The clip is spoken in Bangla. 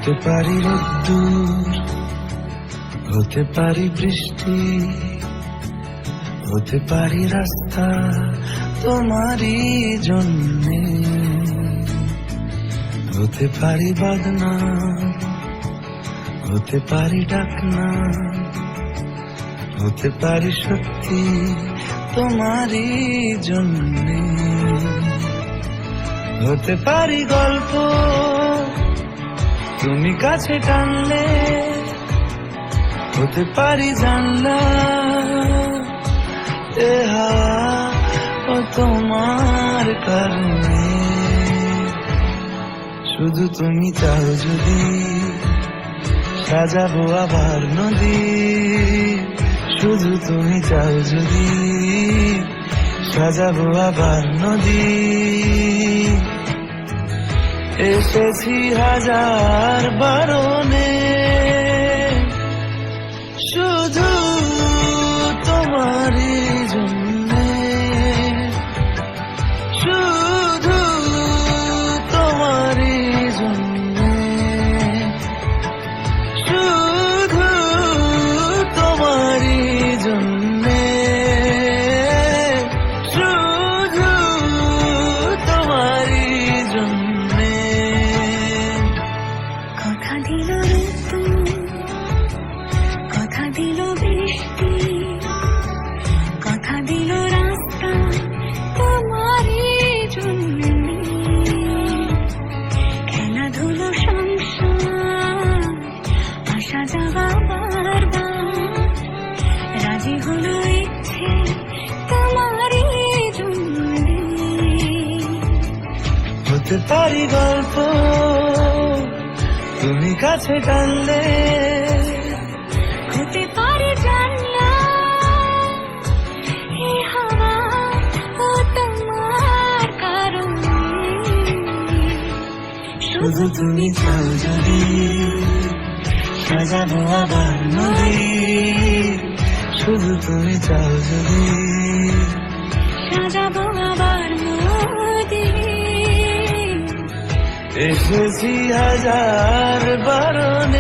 হতে পারি রোদ্দুর, হতে পারি বৃষ্টি, হতে পারি রাস্তা তোমারই জন্যে, হতে পারি বাদনা, হতে পারি ডাকনা, হতে পারি সত্যি তোমারই জন্যে, হতে পারি গল্প তুমি কাছে টানলে, হতে পারি জানলা এ হাওয়া ও তোমার কারণে। শুধু তুমি চাও যদি সাজাবো আবার নদী, শুধু তুমি চাও যদি সাজাবো আবার নদী। এসেছি হাজার বারণে, শুধু তোমারই জন্যে, শুধু তোমারই জন্যে, শুধু তোমারই জন্যে, শুধু তোমারই জন্যে। কথা দিল ঋতু, কথা দিল বৃষ্টি, কথা দিল রাস্তা তোমারই জন্যে, খেলাধুলো সংসার আসা যাওয়া বারবার, রাজি হলো ইচ্ছে তোমারই জন্যে। হতে পারি গল্প তুমি কাছে টানলে, হতে পারে জানলা এ হাওয়া ও তোমার কারণে। শুধু তুমি চাও যদি সাজাবো আবার নদী, শুধু তুমি চাও যদি সাজাবো আবার নদী। এসেছি হাজার বারণ